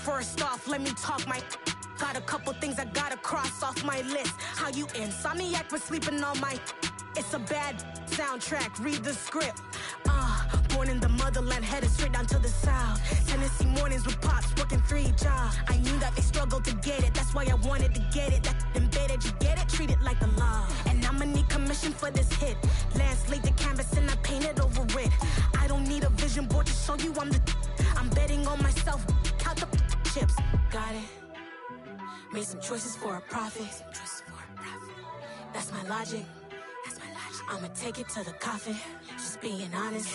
First off, let me talk my. Got a couple things I gotta cross off my list. How you insomniac for sleeping on my. It's a bad soundtrack, read the script. Born in the motherland, headed straight down to the south. Tennessee mornings with pops, working 3 jobs. I knew that they struggled to get it, that's why I wanted to get it. That embedded, you get it, treat it like a law. And I'ma need commission for this hit. Lance laid the canvas and I painted over it. I don't need a vision board to show you I'm betting on myself, count the chips. Got it. Made some choices for a profit. That's my logic. I'ma take it to the coffin, just being honest.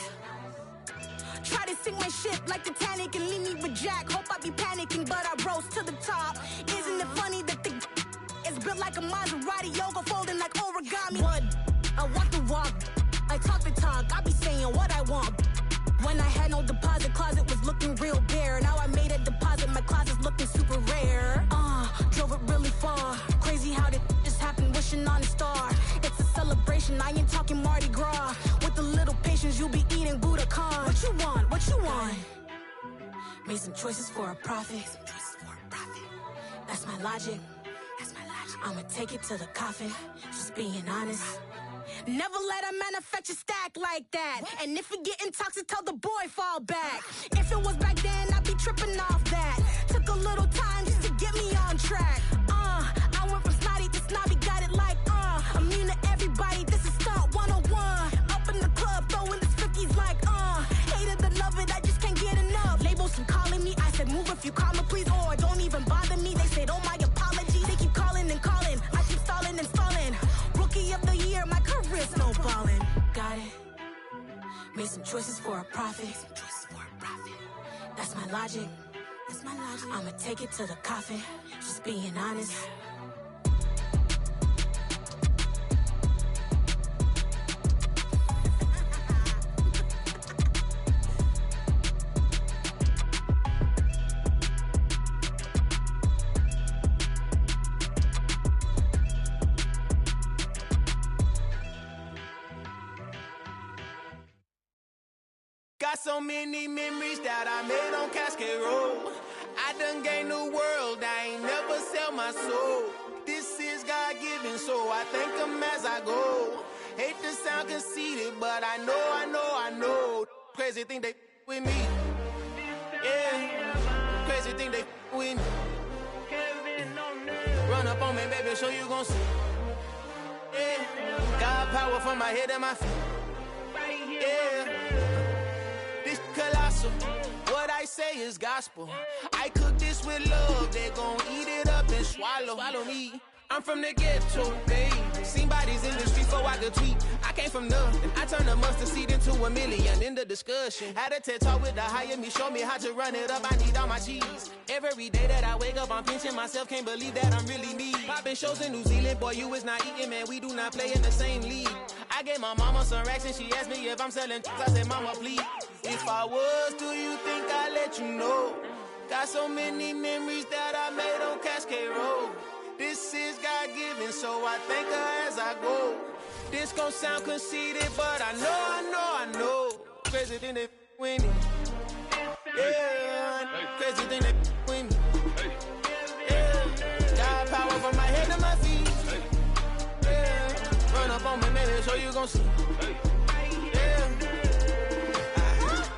Try to sink my ship like Titanic and leave me with Jack. Hope I be panicking, but I rose to the top. Isn't it funny that the is built like a Maserati, yoga folding like origami? What? I walk the walk, I talk the talk, I be saying what I want. When I had no deposit, closet was looking real bare. Now I made a deposit, my closet's looking super rare. Drove it really far. Crazy how did just happen, wishing on a star. It's a celebration, I ain't talking Mardi Gras. With a little patience, you'll be eating Budokan. What you want? What you want? Made some choices for a profit. That's my logic. I'ma take it to the coffin, just being honest. Never let a manufacture stack like that. And if it getting toxic, tell the boy fall back. If it was back then, I'd be tripping off that. Took a little time just to get me on track. I went from snotty to snobby, got it like, immune to everybody, this is stunt 101. Up in the club, throwing the 50s like, hate it or love it, I just can't get enough. Labels keep calling me, I said move if you call me please, or don't even bother me. They said, oh my apology, they keep calling and calling. I keep stalling and stalling. Rookie of the year, my career snowballing. Got it. Made some choices for a profit. That's my logic. I'ma take it to the coffin, just being honest. Got so many memories that I made on Cascade Road. I done gained the world, I ain't never sell my soul. This is God-given, so I thank him as I go. Hate to sound conceited, but I know. Crazy thing they with me. Yeah, crazy thing they with me. Run up on me, baby, show you gon' see. Yeah, God power from my head and my feet. Yeah. Colossal. What I say is gospel. I cook this with love, they gon' eat it up and swallow me. I'm from the ghetto, babe. Seen bodies in the streets so I could tweet. I came from nothing. I turned a mustard seed into a million in the discussion. Had a TED talk with the higher me, show me how to run it up. I need all my cheese. Every day that I wake up, I'm pinching myself. Can't believe that I'm really me. Popping shows in New Zealand, boy, you is not eating, man. We do not play in the same league. I gave my mama some racks and she asked me if I'm selling. I said, mama, please. If I was, do you think I'd let you know? Got so many memories that I made on Cascade Road. This is God-given, so I thank her as I go. This gon' sound conceited, but I know. Crazy thing they with me. Yeah, crazy thing they with me. Yeah, God power from my head to my feet. Yeah, run up on me, maybe, so you gon' see.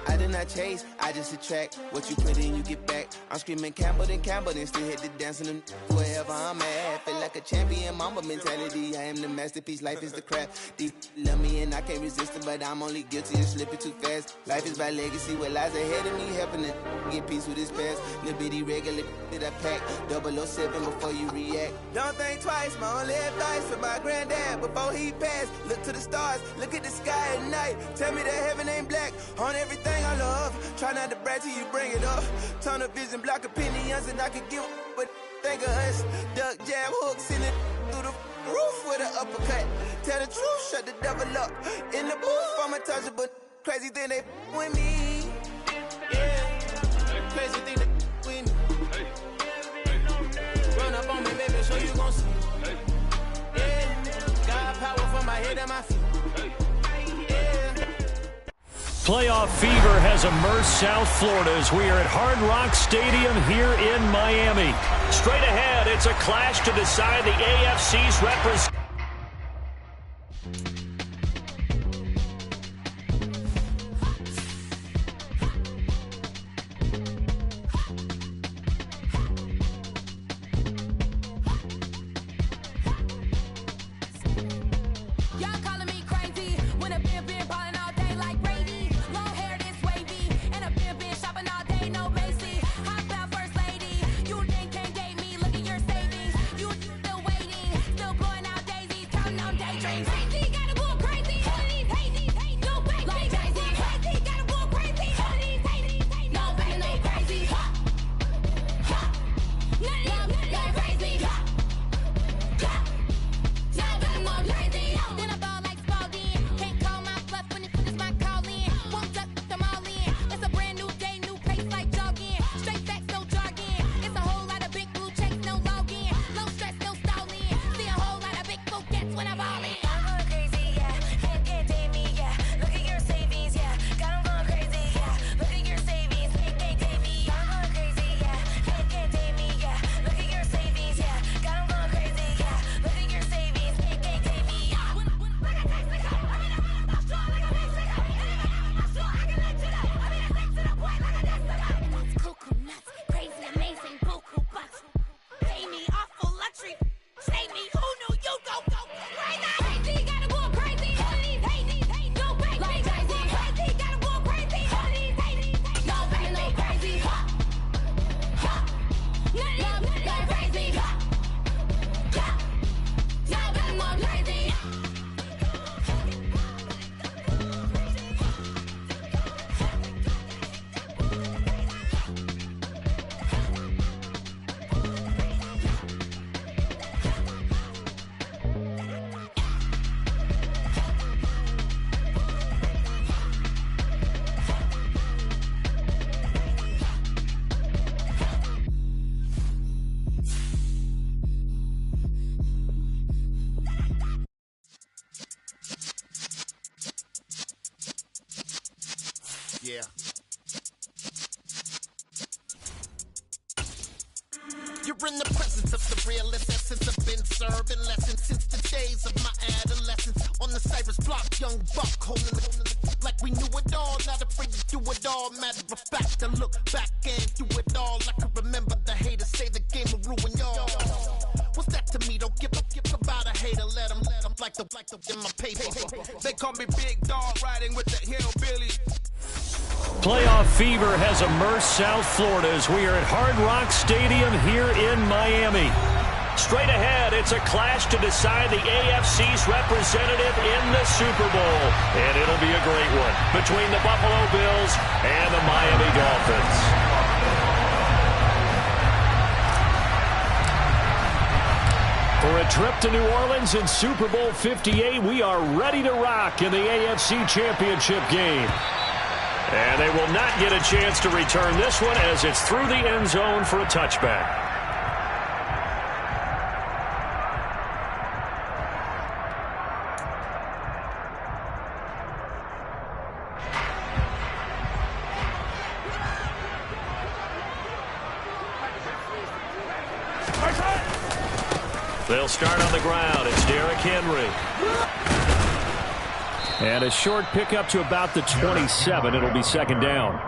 I did not chase, I just attract. What you put in, you get back. I'm screaming Campbell, then still hit the dance and wherever I'm at. Feel like a champion, mamba mentality. I am the masterpiece, life is the craft. Deep love me and I can't resist it, but I'm only guilty of slipping too fast. Life is by legacy, what lies ahead of me, helping to get peace with this past. Little bitty regular that I pack, 007 before you react. Don't think twice, my only advice for my granddad before he passed. Look to the stars, look at the sky at night. Tell me that heaven ain't black on everything I love. Try not to brag till you bring it up. Tunnel vision, block opinions, and I could give but think of us. Duck, jab, hook, send it through the roof with an uppercut. Tell the truth, shut the devil up. In the booth, I'm untouchable. Crazy thing they with me. Yeah, crazy thing they with me. Run up on me, baby, so you gon' see. Yeah, God power from my head and my feet. Yeah. Playoff fever has immersed South Florida as we are at Hard Rock Stadium here in Miami. Straight ahead, it's a clash to decide the AFC's representation. Yeah. You're in the presence of the realest essence. I've been serving lessons since the days of my adolescence. On the Cypress block, young buck holding it like we knew it all. Not afraid to do it all. Matter of fact, I look back and do it all. I can remember the haters say the game will ruin y'all. What's that to me? Don't give about a hater. Let them like the in my paper. They call me Big Dog, riding with the hillbilly. Playoff fever has immersed South Florida as we are at Hard Rock Stadium here in Miami. Straight ahead, it's a clash to decide the AFC's representative in the Super Bowl. And it'll be a great one between the Buffalo Bills and the Miami Dolphins. For a trip to New Orleans in Super Bowl 58, we are ready to rock in the AFC Championship game. And they will not get a chance to return this one as it's through the end zone for a touchback. They'll start on the ground. It's Derrick Henry. And a short pickup to about the 27. It'll be second down.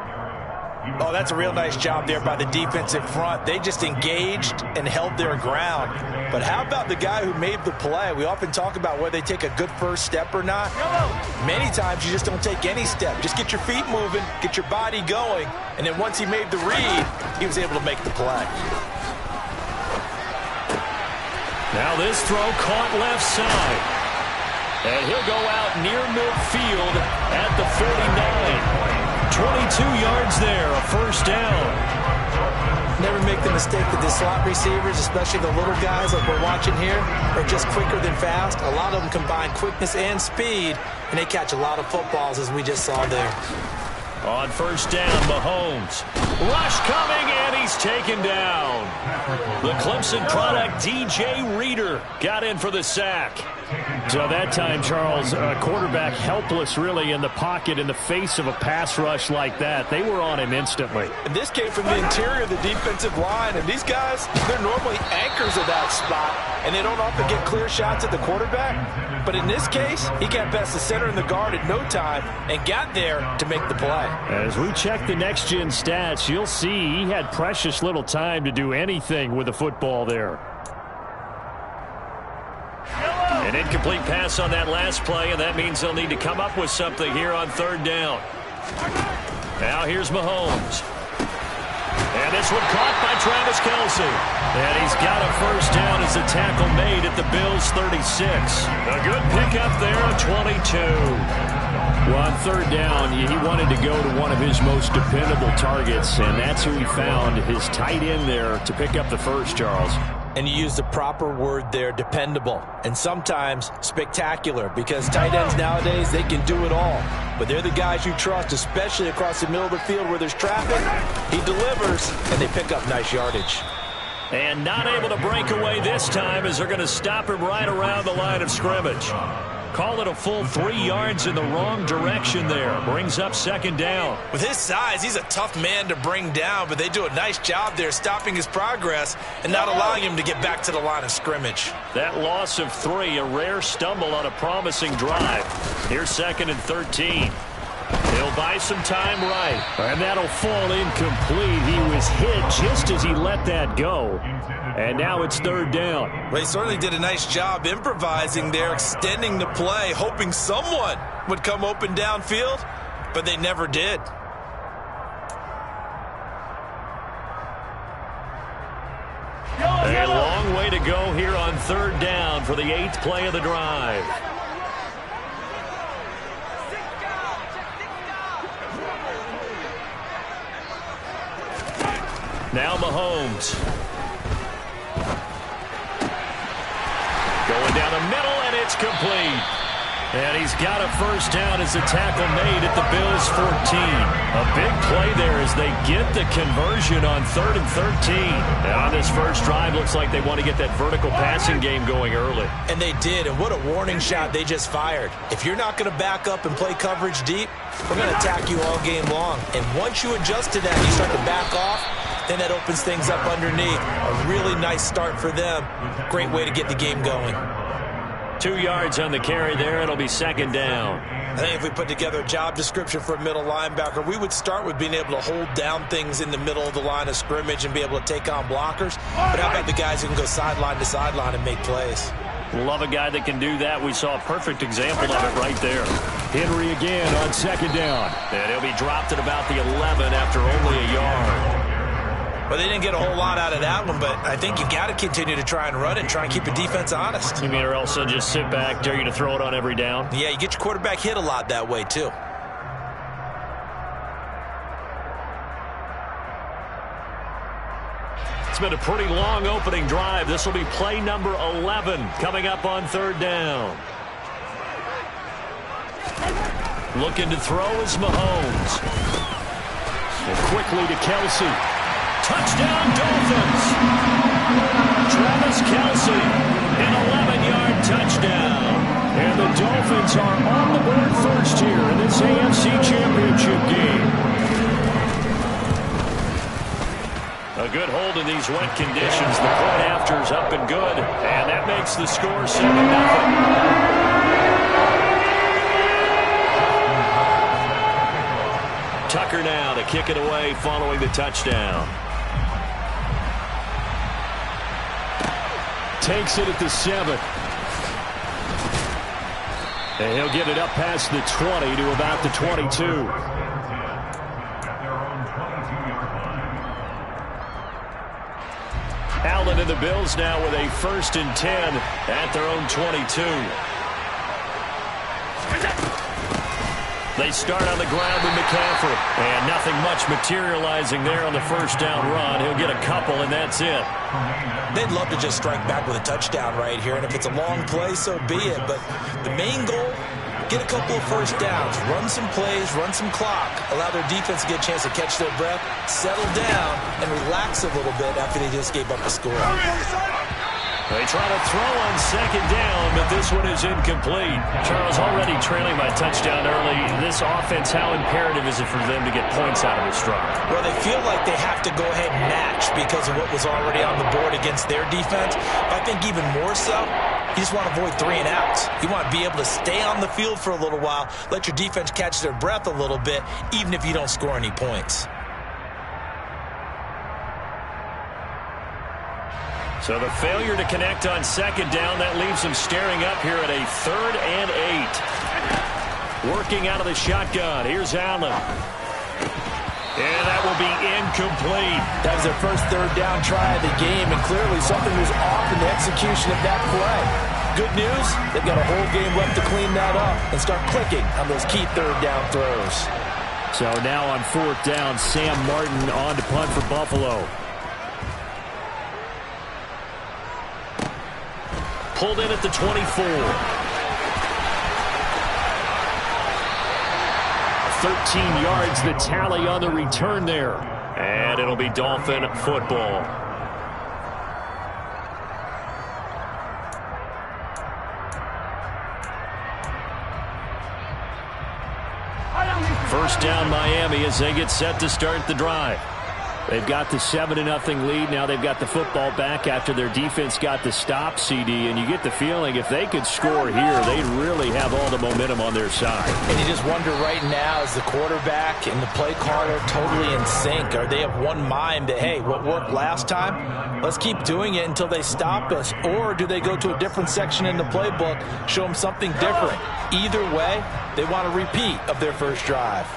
Oh, that's a real nice job there by the defensive front. They just engaged and held their ground. But how about the guy who made the play? We often talk about whether they take a good first step or not. Many times you just don't take any step. Just get your feet moving, get your body going, and then once he made the read, he was able to make the play. Now this throw caught left side. And he'll go out near midfield at the 49. 22 yards there, a first down. Never make the mistake that the slot receivers, especially the little guys like we're watching here, are just quicker than fast. A lot of them combine quickness and speed, and they catch a lot of footballs, as we just saw there. On first down, Mahomes. Rush coming, and he's taken down. The Clemson product, DJ Reader, got in for the sack. So that time, Charles, a quarterback helpless really in the pocket in the face of a pass rush like that. They were on him instantly. And this came from the interior of the defensive line. And these guys, they're normally anchors of that spot, and they don't often get clear shots at the quarterback. But in this case, he got past the center and the guard in no time and got there to make the play. As we check the next-gen stats, you'll see he had precious little time to do anything with the football there. An incomplete pass on that last play, and that means they'll need to come up with something here on third down. Now here's Mahomes. And this one caught by Travis Kelce. And he's got a first down as a tackle made at the Bills' 36. A good pickup there at 22. Well, on third down, he wanted to go to one of his most dependable targets, and that's who he found, his tight end there, to pick up the first, Charles. And you use the proper word there, dependable, and sometimes spectacular, because tight ends nowadays, they can do it all. But they're the guys you trust, especially across the middle of the field where there's traffic. He delivers, and they pick up nice yardage. And not able to break away this time as they're going to stop him right around the line of scrimmage. Call it a full 3 yards in the wrong direction there. Brings up second down. With his size, he's a tough man to bring down, but they do a nice job there stopping his progress and not allowing him to get back to the line of scrimmage. That loss of 3, a rare stumble on a promising drive. Here's second and 13. He'll buy some time right. And that'll fall incomplete. He was hit just as he let that go. And now it's third down. Well, he certainly did a nice job improvising there, extending the play, hoping someone would come open downfield, but they never did. A long way to go here on third down for the 8th play of the drive. Now Mahomes. Going down the middle, and it's complete. And he's got a first down as a tackle made at the Bills' 14. A big play there as they get the conversion on 3rd and 13. And on this first drive, looks like they want to get that vertical passing game going early. And they did, and what a warning shot they just fired. If you're not going to back up and play coverage deep, we're going to attack you all game long. And once you adjust to that, you start to back off, then that opens things up underneath. A really nice start for them. Great way to get the game going. 2 yards on the carry there. It'll be second down. I think if we put together a job description for a middle linebacker, we would start with being able to hold down things in the middle of the line of scrimmage and be able to take on blockers. But how about the guys who can go sideline to sideline and make plays? Love a guy that can do that. We saw a perfect example of it right there. Henry again on second down. And he'll be dropped at about the 11 after only a yard. Well, they didn't get a whole lot out of that one, but I think you got to continue to try and run it and try and keep the defense honest. You mean, or else they'll just sit back, dare you to throw it on every down? Yeah, you get your quarterback hit a lot that way, too. It's been a pretty long opening drive. This will be play number 11 coming up on third down. Looking to throw is Mahomes. And quickly to Kelce. Touchdown, Dolphins. Travis Kelce, an 11-yard touchdown. And the Dolphins are on the board first here in this AFC Championship game. A good hold in these wet conditions. The point after is up and good. And that makes the score 7-0. Tucker now to kick it away following the touchdown. Takes it at the 7. And he'll get it up past the 20 to about the 22. Allen and the Bills now with a 1st and 10 at their own 22. They start on the ground with McCaffrey. And nothing much materializing there on the first down run. He'll get a couple, and that's it. They'd love to just strike back with a touchdown right here. And if it's a long play, so be it. But the main goal, get a couple of first downs. Run some plays, run some clock. Allow their defense to get a chance to catch their breath, settle down, and relax a little bit after they just gave up a score. They try to throw on second down, but this one is incomplete. Charles, already trailing by touchdown early. This offense, how imperative is it for them to get points out of this drive? Well, they feel like they have to go ahead and match because of what was already on the board against their defense. But I think even more so, you just want to avoid 3 and outs. You want to be able to stay on the field for a little while, let your defense catch their breath a little bit, even if you don't score any points. So the failure to connect on second down, that leaves them staring up here at a 3rd and 8. Working out of the shotgun. Here's Allen. And that will be incomplete. That was their first 3rd down try of the game, and clearly something was off in the execution of that play. Good news, they've got a whole game left to clean that up and start clicking on those key 3rd down throws. So now on 4th down, Sam Martin on to punt for Buffalo. Pulled in at the 24. 13 yards the tally on the return there. And it'll be Dolphin football. First down Miami as they get set to start the drive. They've got the 7-0 lead. Now they've got the football back after their defense got the stop, CD. And you get the feeling if they could score here, they'd really have all the momentum on their side. And you just wonder right now, is the quarterback and the play caller totally in sync? Are they of one mind that, hey, what worked last time, let's keep doing it until they stop us? Or do they go to a different section in the playbook, show them something different? Either way, they want a repeat of their first drive.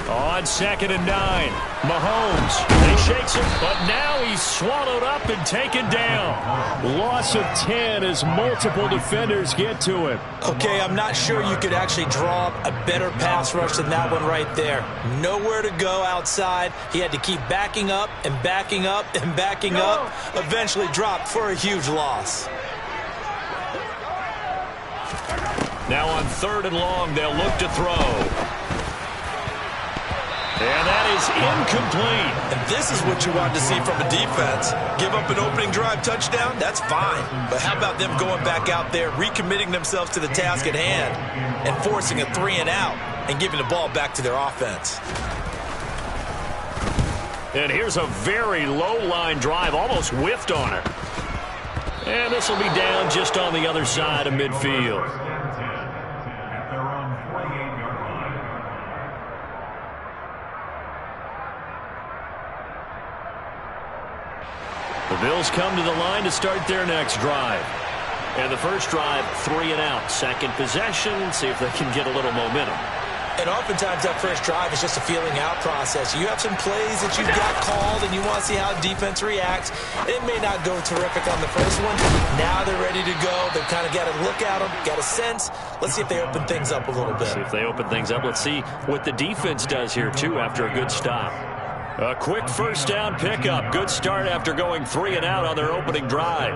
On 2nd and 9, Mahomes, he shakes him, but now he's swallowed up and taken down. Loss of 10 as multiple defenders get to him. Okay, I'm not sure you could actually draw up a better pass rush than that one right there. Nowhere to go outside. He had to keep backing up and backing up and backing up. Eventually dropped for a huge loss. Now on 3rd and long, they'll look to throw. And that is incomplete. And this is what you want to see from a defense. Give up an opening drive touchdown, that's fine. But how about them going back out there, recommitting themselves to the task at hand, and forcing a 3 and out, and giving the ball back to their offense. And here's a very low-line drive, almost whiffed on her. And this will be down just on the other side of midfield. The Bills come to the line to start their next drive. And the first drive, 3 and out. Second possession, see if they can get a little momentum. And oftentimes that first drive is just a feeling out process. You have some plays that you've got called and you want to see how defense reacts. It may not go terrific on the first one. Now they're ready to go. They've kind of got to look at them, got a sense. Let's see if they open things up a little bit. See if they open things up. Let's see what the defense does here, too, after a good stop. A quick first down pickup. Good start after going 3 and out on their opening drive.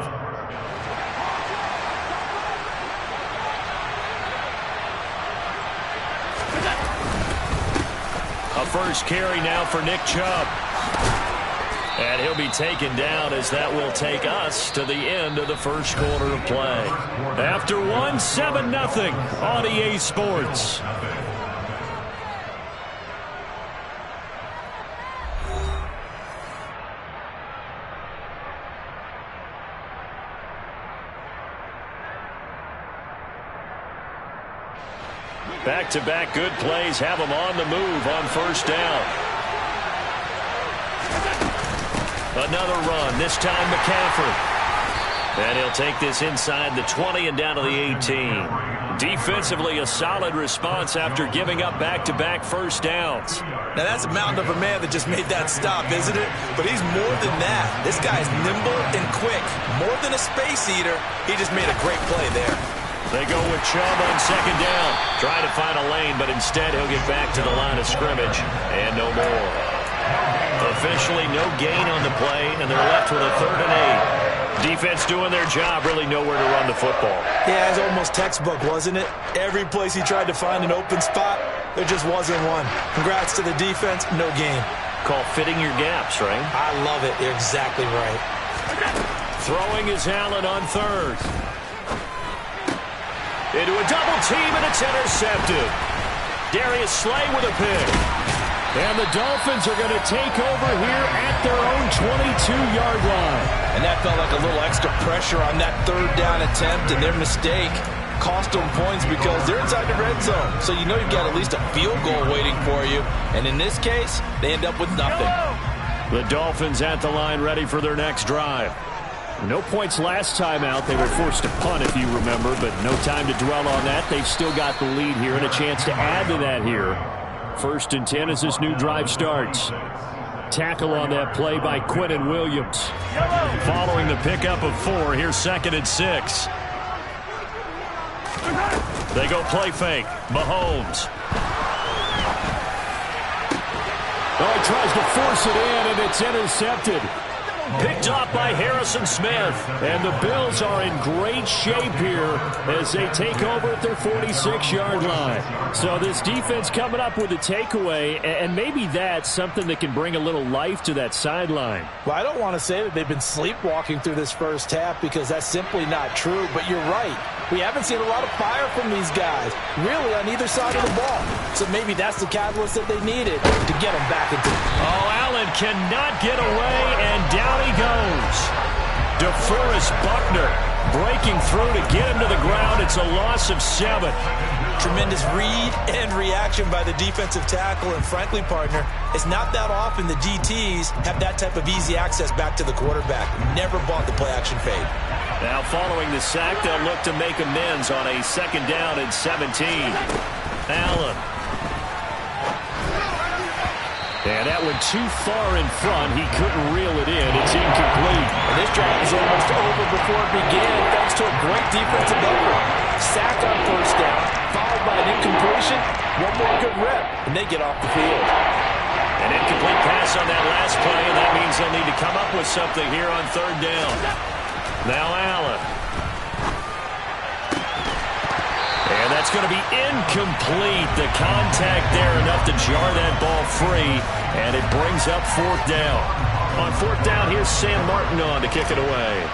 A first carry now for Nick Chubb. And he'll be taken down as that will take us to the end of the first quarter of play. After one, 7-0 on EA Sports. Back-to-back good plays have them on the move on first down. Another run, this time McCaffrey. And he'll take this inside the 20 and down to the 18. Defensively, a solid response after giving up back-to-back first downs. Now that's a mountain of a man that just made that stop, isn't it? But he's more than that. This guy's nimble and quick. More than a space eater, he just made a great play there. They go with Chubb on second down. Trying to find a lane, but instead he'll get back to the line of scrimmage. And no more. Officially no gain on the play, and they're left with a 3rd and 8. Defense doing their job, really nowhere to run the football. Yeah, it was almost textbook, wasn't it? Every place he tried to find an open spot, there just wasn't one. Congrats to the defense, no gain. call fitting your gaps, right? I love it. You're exactly right. Throwing is Allen on third. Into a double team, and it's intercepted. Darius Slay with a pick. And the Dolphins are going to take over here at their own 22-yard line. And that felt like a little extra pressure on that third down attempt, and their mistake cost them points because they're inside the red zone. So you know you've got at least a field goal waiting for you. And in this case, they end up with nothing. The Dolphins at the line ready for their next drive. No points last time out. They were forced to punt, if you remember, but no time to dwell on that. They've still got the lead here and a chance to add to that here. 1st and 10 as this new drive starts. Tackle on that play by Quinnen Williams. Following the pickup of 4, here's 2nd and 6. They go play fake. Mahomes. Oh, he tries to force it in, and it's intercepted. Picked off by Harrison Smith. And the Bills are in great shape here as they take over at their 46-yard line. So this defense coming up with a takeaway, and maybe that's something that can bring a little life to that sideline. Well, I don't want to say that they've been sleepwalking through this first half because that's simply not true, but you're right. We haven't seen a lot of fire from these guys, really, on either side of the ball. So maybe that's the catalyst that they needed to get them back into. Oh, Allen cannot get away, and down he goes. DeForest Buckner breaking through to get him to the ground. It's a loss of 7. Tremendous read and reaction by the defensive tackle, and frankly, partner, it's not that often the DTs have that type of easy access back to the quarterback. Never bought the play-action fade. Now following the sack, they'll look to make amends on a 2nd down and 17. Allen. And that went too far in front. He couldn't reel it in. It's incomplete. And this drive is almost over before it began, thanks to a great defensive effort. Sack on 1st down, followed by an incompletion. One more good rep, and they get off the field. An incomplete pass on that last play, and that means they'll need to come up with something here on 3rd down. Now Allen. And that's going to be incomplete. The contact there enough to jar that ball free, and it brings up 4th down. On 4th down, here's Sam Martin on to kick it away.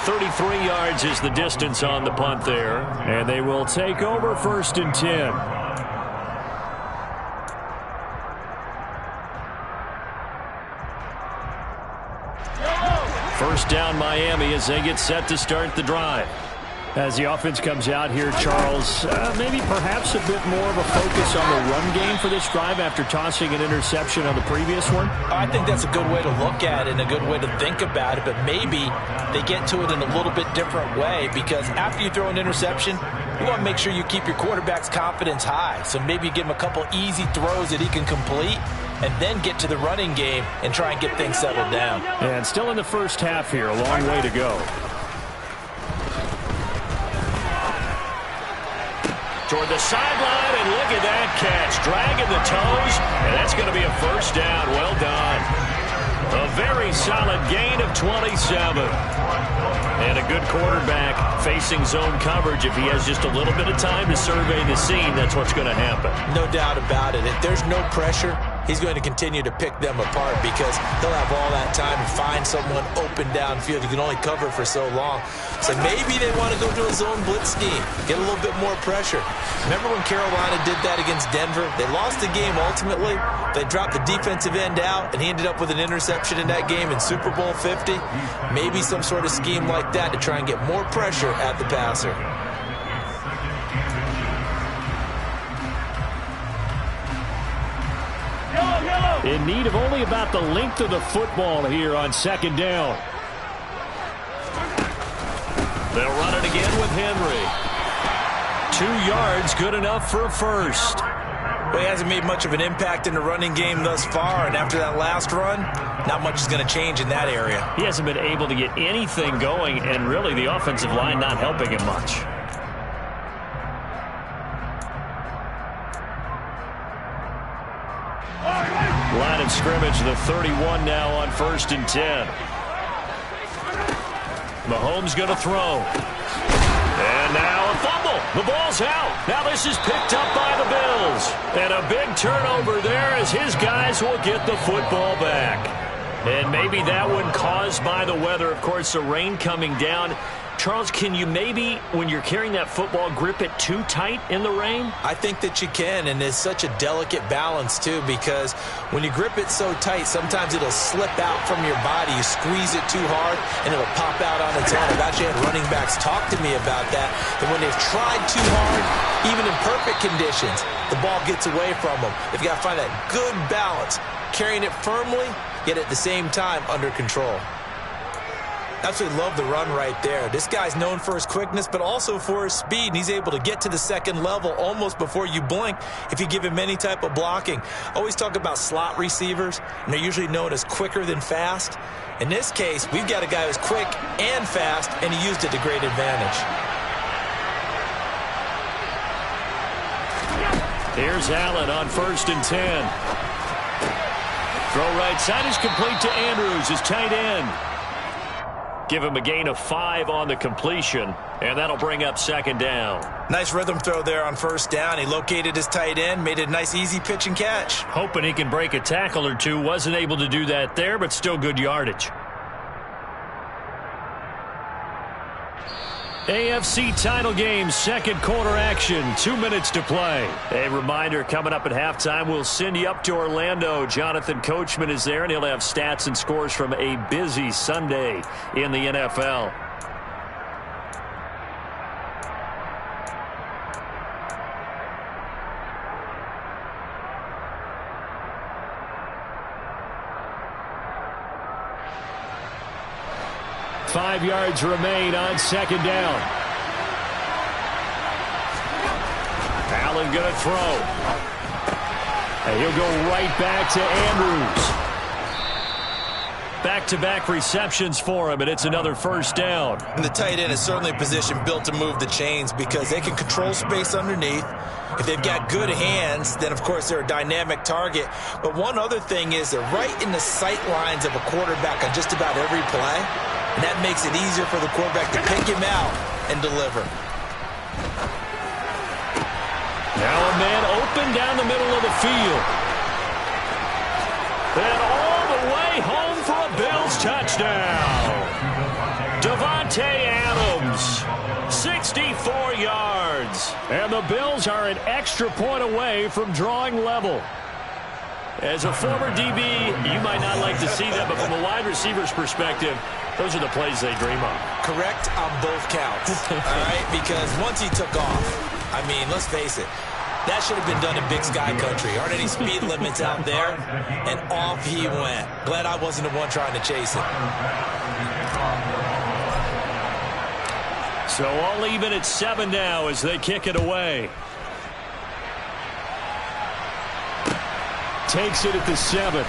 .33 yards is the distance on the punt there, and they will take over 1st and 10. First down Miami as they get set to start the drive. As the offense comes out here, Charles, maybe perhaps a bit more of a focus on the run game for this drive after tossing an interception on the previous one? I think that's a good way to look at it and a good way to think about it, but maybe they get to it in a little bit different way because after you throw an interception, you want to make sure you keep your quarterback's confidence high. So maybe you give him a couple easy throws that he can complete and then get to the running game and try and get things settled down. And still in the first half here, a long way to go. Toward the sideline, and look at that catch. Dragging the toes, and that's going to be a 1st down. Well done. A very solid gain of 27. And a good quarterback facing zone coverage. If he has just a little bit of time to survey the scene, that's what's going to happen. No doubt about it. If there's no pressure, he's going to continue to pick them apart because he'll have all that time to find someone open downfield. You can only cover for so long. So maybe they want to go to a zone blitz scheme, get a little bit more pressure. Remember when Carolina did that against Denver? They lost the game ultimately. They dropped the defensive end out, and he ended up with an interception in that game in Super Bowl 50. Maybe some sort of scheme like that to try and get more pressure at the passer. In need of only about the length of the football here on 2nd down. They'll run it again with Henry. 2 yards, good enough for a 1st. Well, he hasn't made much of an impact in the running game thus far, and after that last run, not much is going to change in that area. He hasn't been able to get anything going, and really the offensive line not helping him much. Line of scrimmage, the 31 now on 1st and 10. Mahomes going to throw. And now a fumble. The ball's out. Now this is picked up by the Bills. And a big turnover there as his guys will get the football back. And maybe that one caused by the weather. Of course, the rain coming down. Charles, can you maybe, when you're carrying that football, grip it too tight in the rain? I think that you can, and it's such a delicate balance, too, because when you grip it so tight, sometimes it'll slip out from your body. You squeeze it too hard, and it'll pop out on its own. I've actually had running backs talk to me about that when they've tried too hard, even in perfect conditions, the ball gets away from them. They've got to find that good balance, carrying it firmly, yet at the same time under control. Absolutely love the run right there. This guy's known for his quickness, but also for his speed. And he's able to get to the second level almost before you blink if you give him any type of blocking. Always talk about slot receivers, and they're usually known as quicker than fast. In this case, we've got a guy who's quick and fast, and he used it to great advantage. Here's Allen on 1st and 10. Throw right side is complete to Andrews, his tight end. Give him a gain of 5 on the completion, and that'll bring up 2nd down. Nice rhythm throw there on 1st down. He located his tight end, made it a nice easy pitch and catch. Hoping he can break a tackle or two. Wasn't able to do that there, but still good yardage. AFC title game, 2nd quarter action, 2 minutes to play. A reminder, coming up at halftime, we'll send you up to Orlando. Jonathan Coachman is there, and he'll have stats and scores from a busy Sunday in the NFL. Five yards remain on 2nd down. Allen going to throw. And he'll go right back to Andrews. Back-to-back receptions for him, and it's another 1st down. And the tight end is certainly a position built to move the chains because they can control space underneath. If they've got good hands, then, of course, they're a dynamic target. But one other thing is they're right in the sight lines of a quarterback on just about every play. And that makes it easier for the quarterback to pick him out and deliver. Now a man open down the middle of the field. And all the way home for a Bills touchdown. Davante Adams, 64 yards. And the Bills are an extra point away from drawing level. As a former DB, you might not like to see that, but from a wide receiver's perspective, those are the plays they dream of. Correct on both counts, all right? Because once he took off, I mean, let's face it, that should have been done in Big Sky Country. Aren't any speed limits out there? And off he went. Glad I wasn't the one trying to chase it. So all even at 7 now as they kick it away. Takes it at the 7.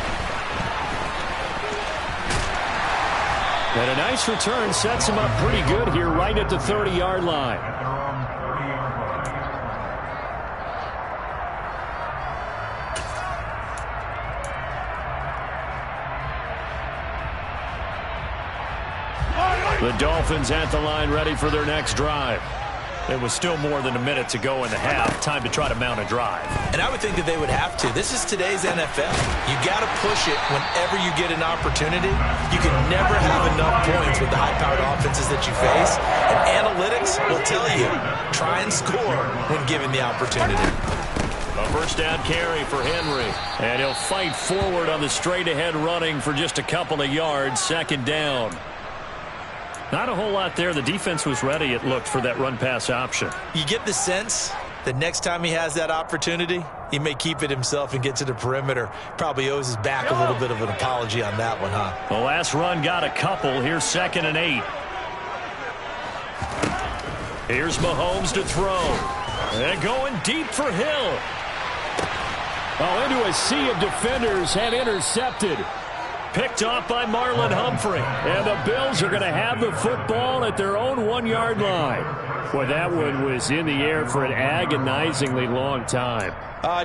And a nice return sets him up pretty good here right at the 30-yard line. The Dolphins at the line ready for their next drive. There was still more than a minute to go in the half. Time to try to mount a drive. And I would think that they would have to. This is today's NFL. You got to push it whenever you get an opportunity. You can never have enough points with the high-powered offenses that you face. And analytics will tell you, try and score when given the opportunity. A 1st down carry for Henry. And he'll fight forward on the straight-ahead running for just a couple of yards. 2nd down. Not a whole lot there. The defense was ready, it looked, for that run-pass option. You get the sense that next time he has that opportunity, he may keep it himself and get to the perimeter. Probably owes his back a little bit of an apology on that one, huh? The last run got a couple. Here's 2nd and 8. Here's Mahomes to throw. And going deep for Hill. Oh, into a sea of defenders and intercepted. Picked off by Marlon Humphrey. And the Bills are going to have the football at their own 1-yard line. Boy, that one was in the air for an agonizingly long time.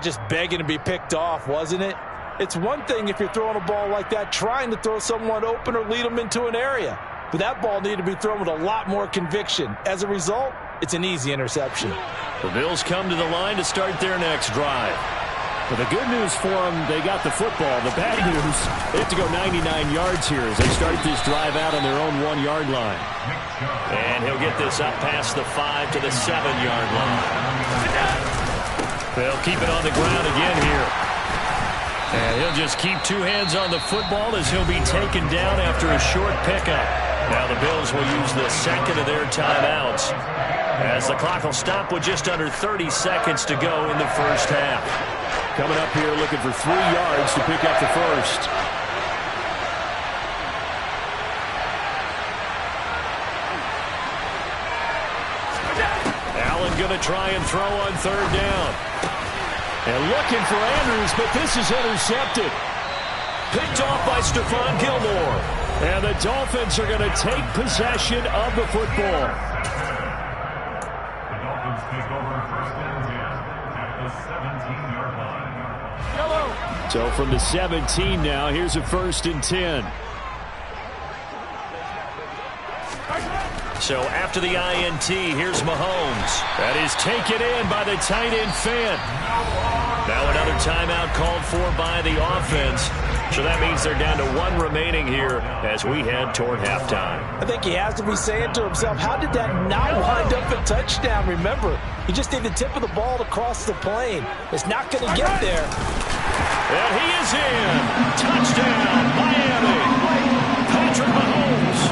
Just begging to be picked off, wasn't it? It's one thing if you're throwing a ball like that, trying to throw someone open or lead them into an area. but that ball needed to be thrown with a lot more conviction. As a result, it's an easy interception. The Bills come to the line to start their next drive. But the good news for them, they got the football. The bad news, they have to go 99 yards here as they start this drive out on their own 1-yard line. And he'll get this up past the 5 to the 7-yard line. They'll keep it on the ground again here. And he'll just keep two hands on the football as he'll be taken down after a short pickup. Now the Bills will use the second of their timeouts as the clock will stop with just under 30 seconds to go in the first half. Coming up here looking for 3 yards to pick up the first. Allen going to try and throw on third down. And looking for Andrews, but this is intercepted. Picked off by Stephon Gilmore. And the Dolphins are going to take possession of the football. The Dolphins take over first and 10 at the 17-yard line. So from the 17 now, here's a first and 10. So after the INT, here's Mahomes. That is taken in by the tight end Fant. Now another timeout called for by the offense. So that means they're down to 1 remaining here as we head toward halftime. I think he has to be saying to himself, how did that not wind up a touchdown? Remember, he just need the tip of the ball to cross the plane. It's not going to get there. And he is in. Touchdown, Miami. Patrick Mahomes.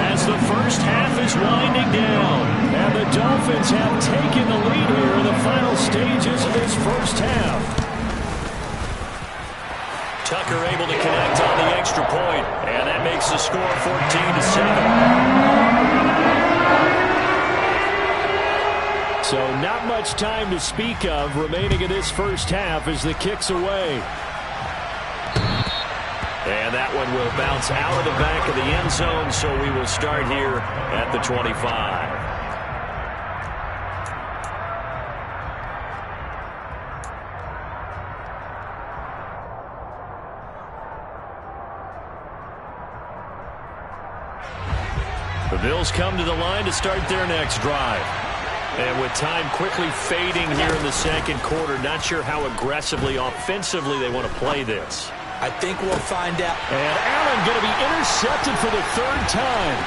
As the first half is winding down. And the Dolphins have taken the lead here in the final stages of this first half. Tucker able to connect on the extra point, and that makes the score 14-7. So not much time to speak of remaining in this first half as the kick's away. And that one will bounce out of the back of the end zone, so we will start here at the 25. The Bills come to the line to start their next drive. And with time quickly fading here in the second quarter, not sure how aggressively, offensively they want to play this. I think we'll find out. And Allen going to be intercepted for the 3rd time.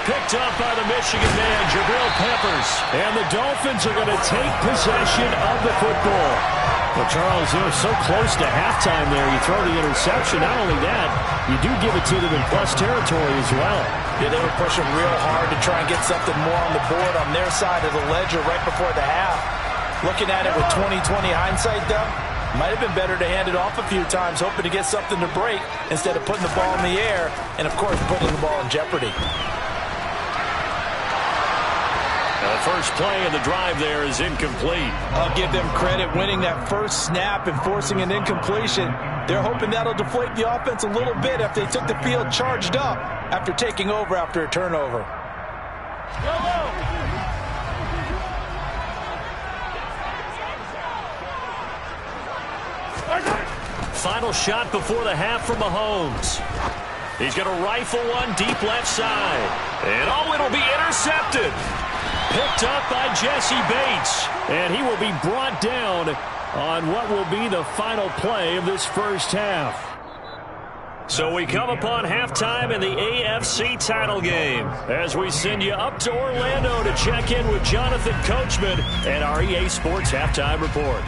Picked up by the Michigan man, Jamal Peppers. And the Dolphins are going to take possession of the football. Well, Charles, they're so close to halftime there. You throw the interception. Not only that, you do give it to them in plus territory as well. Yeah, they were pushing real hard to try and get something more on the board on their side of the ledger right before the half. Looking at it with 20/20 hindsight, though, might have been better to hand it off a few times, hoping to get something to break instead of putting the ball in the air and, of course, putting the ball in jeopardy. Now, the first play of the drive there is incomplete. I'll give them credit winning that first snap and forcing an incompletion. They're hoping that'll deflate the offense a little bit if they took the field charged up after taking over after a turnover. Final shot before the half from Mahomes. He's going to rifle one deep left side. And oh, it'll be intercepted. Picked up by Jesse Bates. And he will be brought down on what will be the final play of this first half. So we come upon halftime in the AFC title game as we send you up to Orlando to check in with Jonathan Coachman and our EA Sports Halftime Report.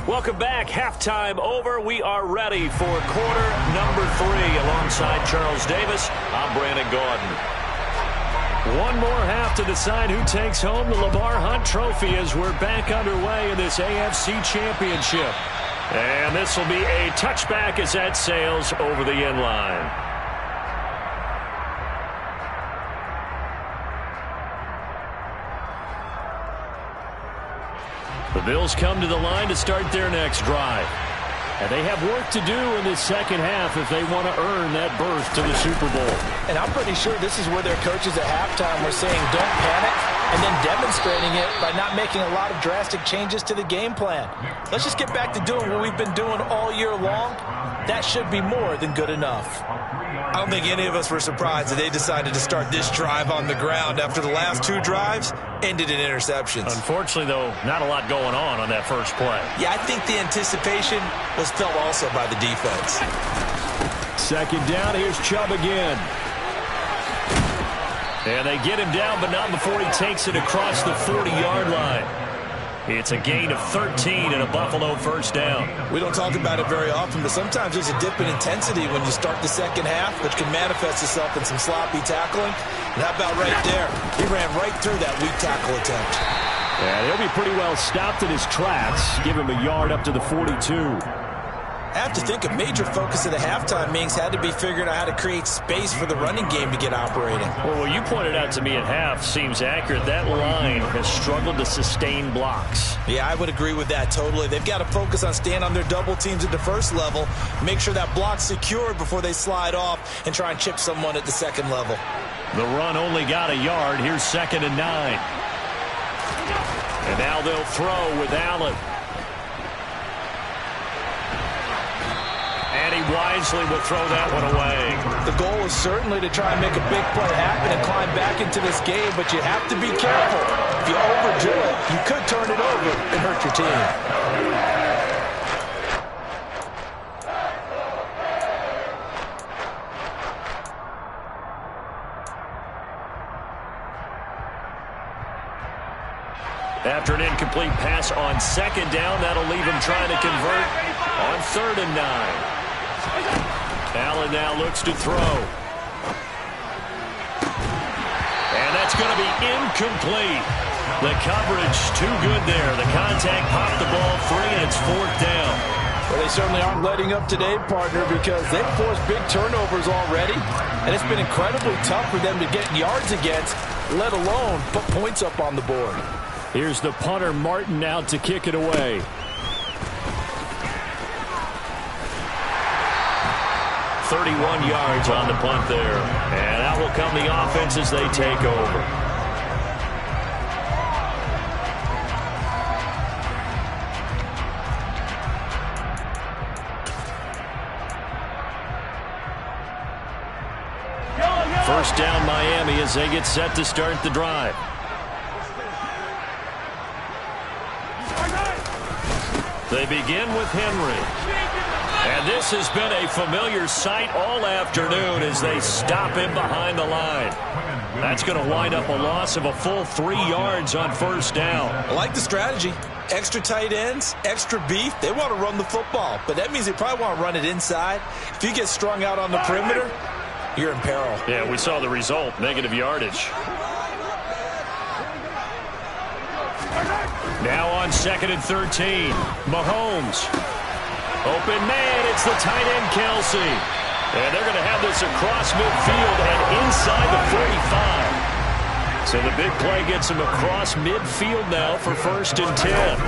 Welcome back. Halftime over. We are ready for quarter number 3. Alongside Charles Davis, I'm Brandon Gaudin. One more half to decide who takes home the Lamar Hunt Trophy as we're back underway in this AFC Championship. And this will be a touchback as that sails over the end line. The Bills come to the line to start their next drive. And they have work to do in this second half if they want to earn that berth to the Super Bowl. And I'm pretty sure this is where their coaches at halftime were saying, don't panic, and then demonstrating it by not making a lot of drastic changes to the game plan. Let's just get back to doing what we've been doing all year long. That should be more than good enough. I don't think any of us were surprised that they decided to start this drive on the ground after the last two drives ended in interceptions. Unfortunately, though, not a lot going on that first play. Yeah, I think the anticipation was felt also by the defense. Second down, here's Chubb again. And they get him down, but not before he takes it across the 40-yard line. It's a gain of 13 and a Buffalo first down. We don't talk about it very often, but sometimes there's a dip in intensity when you start the second half, which can manifest itself in some sloppy tackling. And how about right there? He ran right through that weak tackle attempt. And he'll be pretty well stopped in his tracks. Give him a yard up to the 42. I have to think a major focus of the halftime meetings had to be figuring out how to create space for the running game to get operating. Well, what you pointed out to me at half seems accurate. That line has struggled to sustain blocks. Yeah, I would agree with that totally. They've got to focus on staying on their double teams at the first level, make sure that block's secured before they slide off and try and chip someone at the second level. The run only got a yard. Here's 2nd and 9. And now they'll throw with Allen. And he wisely will throw that one away. The goal is certainly to try and make a big play happen and climb back into this game, but you have to be careful. If you overdo it, you could turn it over and hurt your team. After an incomplete pass on 2nd down, that'll leave him trying to convert on 3rd and 9. Allen now looks to throw. And that's going to be incomplete. The coverage too good there. The contact popped the ball free, and it's 4th down. Well, they certainly aren't letting up today, partner, because they've forced big turnovers already, and it's been incredibly tough for them to get yards against, let alone put points up on the board. Here's the punter, Martin, out to kick it away. 31 yards on the punt there. And out will come the offense as they take over. First down Miami as they get set to start the drive. They begin with Henry. And this has been a familiar sight all afternoon as they stop him behind the line. That's going to wind up a loss of a full 3 yards on first down. I like the strategy. Extra tight ends, extra beef. They want to run the football, but that means they probably want to run it inside. If you get strung out on the perimeter, you're in peril. Yeah, we saw the result, negative yardage. Now on 2nd and 13, Mahomes. Open man, it's the tight end, Kelsey. And they're going to have this across midfield and inside the 45. So the big play gets him across midfield now for 1st and 10.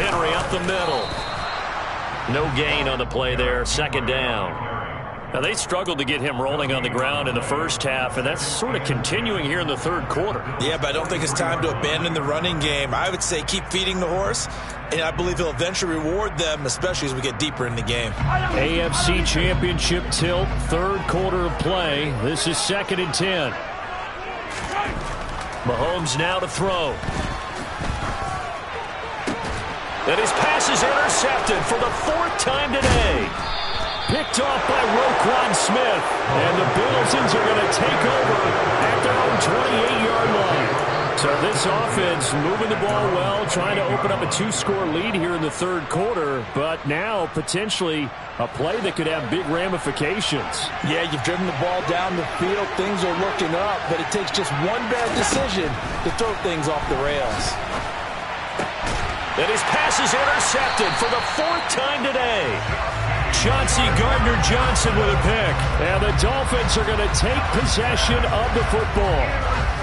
Henry up the middle. No gain on the play there, 2nd down. Now, they struggled to get him rolling on the ground in the first half, and that's sort of continuing here in the 3rd quarter. Yeah, but I don't think it's time to abandon the running game. I would say keep feeding the horse, and I believe he'll eventually reward them, especially as we get deeper in the game. AFC Championship tilt, 3rd quarter of play. This is 2nd and 10. Mahomes now to throw. And his pass is intercepted for the 4th time today. Picked off by Roquan Smith. And the Bills are going to take over at their own 28-yard line. So this offense moving the ball well, trying to open up a 2-score lead here in the 3rd quarter. But now potentially a play that could have big ramifications. Yeah, you've driven the ball down the field. Things are looking up, but it takes just one bad decision to throw things off the rails. And his pass is intercepted for the 4th time today. Chauncey Gardner-Johnson with a pick. And the Dolphins are going to take possession of the football.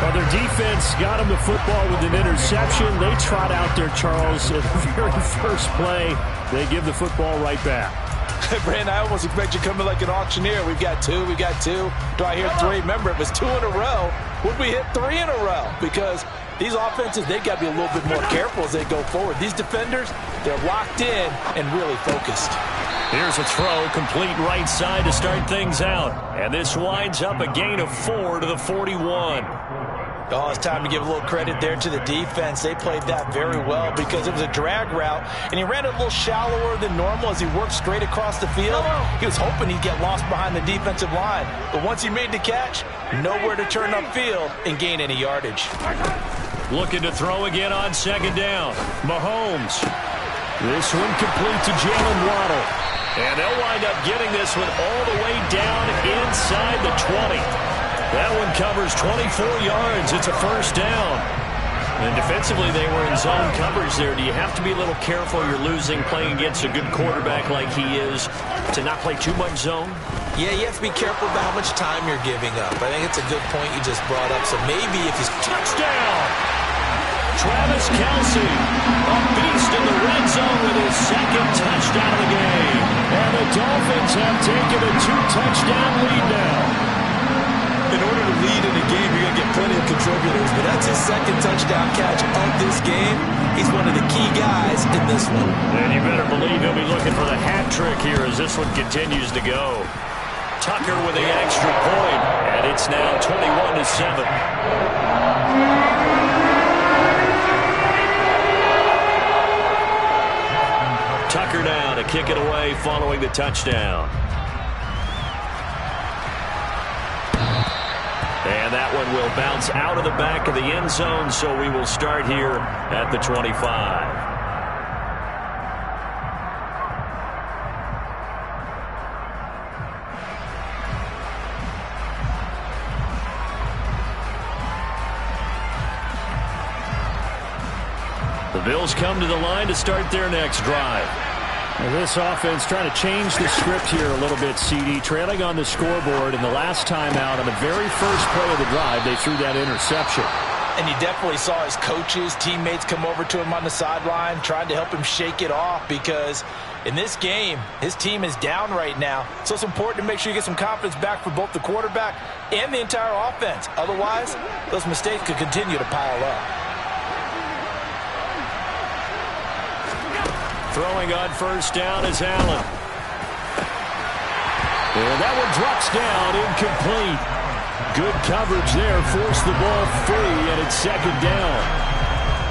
Well, their defense got them the football with an interception. They trot out there, Charles, at the very first play. They give the football right back. Brandon, I almost expect you coming like an auctioneer. We've got two. Do I hear three? Remember, it was 2 in a row. Would we hit 3 in a row? Because these offenses, they've got to be a little bit more careful as they go forward. These defenders, they're locked in and really focused. Here's a throw, complete right side to start things out. And this winds up a gain of 4 to the 41. Oh, it's time to give a little credit there to the defense. They played that very well because it was a drag route, and he ran it a little shallower than normal as he worked straight across the field. He was hoping he'd get lost behind the defensive line, but once he made the catch, nowhere to turn upfield and gain any yardage. Looking to throw again on second down. Mahomes. This one complete to Jalen Waddle. And they'll wind up getting this one all the way down inside the 20. That one covers 24 yards. It's a first down. And defensively, they were in zone coverage there. Do you have to be a little careful? You're losing playing against a good quarterback like he is to not play too much zone? Yeah, you have to be careful about how much time you're giving up. I think it's a good point you just brought up. So maybe if he's... Touchdown! Travis Kelce, a beast in the red zone with his second touchdown of the game. And the Dolphins have taken a 2-touchdown lead now. In order to lead in a game, you're going to get plenty of contributors, but that's his second touchdown catch of this game. He's one of the key guys in this one. And you better believe he'll be looking for the hat trick here as this one continues to go. Tucker with the extra point, and it's now 21-7. Tucker now to kick it away following the touchdown. And that one will bounce out of the back of the end zone, so we will start here at the 25. The Bills come to the line to start their next drive. This offense trying to change the script here a little bit, CD. Trailing on the scoreboard, and the last time out on the very first play of the drive, they threw that interception. And you definitely saw his coaches, teammates come over to him on the sideline, trying to help him shake it off because in this game, his team is down right now. So it's important to make sure you get some confidence back for both the quarterback and the entire offense. Otherwise, those mistakes could continue to pile up. Throwing on first down is Allen. And that one drops down, incomplete. Good coverage there, forced the ball free, and it's second down.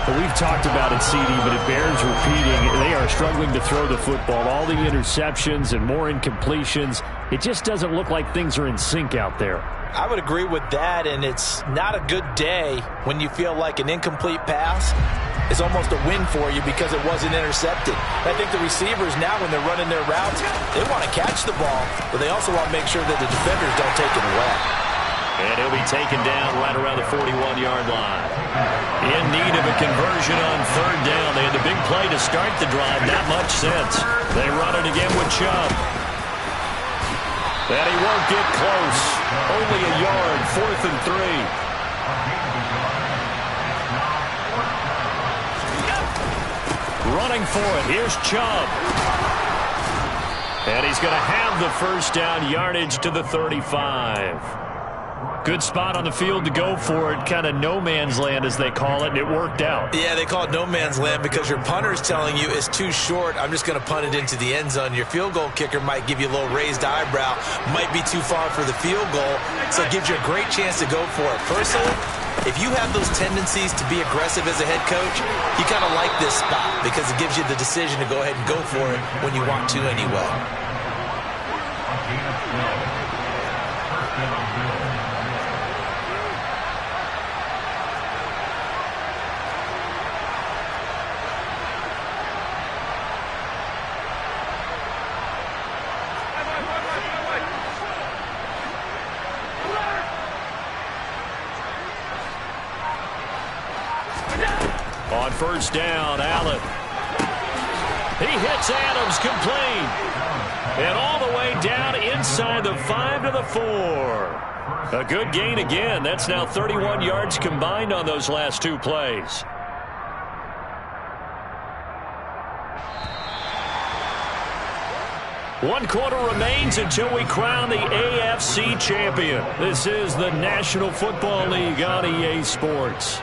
Well, we've talked about it, CD, but it bears repeating. They are struggling to throw the football. All the interceptions and more incompletions. It just doesn't look like things are in sync out there. I would agree with that, and it's not a good day when you feel like an incomplete pass is almost a win for you because it wasn't intercepted. I think the receivers now, when they're running their routes, they want to catch the ball, but they also want to make sure that the defenders don't take it away. And he'll be taken down right around the 41-yard line. In need of a conversion on third down. They had the big play to start the drive, not much sense. They run it again with Chubb. And he won't get close. Only a yard, 4th and 3. Running for it. Here's Chubb. And he's going to have the first down, yardage to the 35. Good spot on the field to go for it. Kind of no man's land, as they call it, and it worked out. Yeah, they call it no man's land because your punter is telling you it's too short. I'm just going to punt it into the end zone. Your field goal kicker might give you a little raised eyebrow. Might be too far for the field goal, so it gives you a great chance to go for it. Personally, if you have those tendencies to be aggressive as a head coach, you kind of like this spot because it gives you the decision to go ahead and go for it when you want to anyway. On first down, Allen. He hits Adams complete. And all the way down inside the 5 to the 4. A good gain again. That's now 31 yards combined on those last two plays. 1 quarter remains until we crown the AFC champion. This is the National Football League on EA Sports.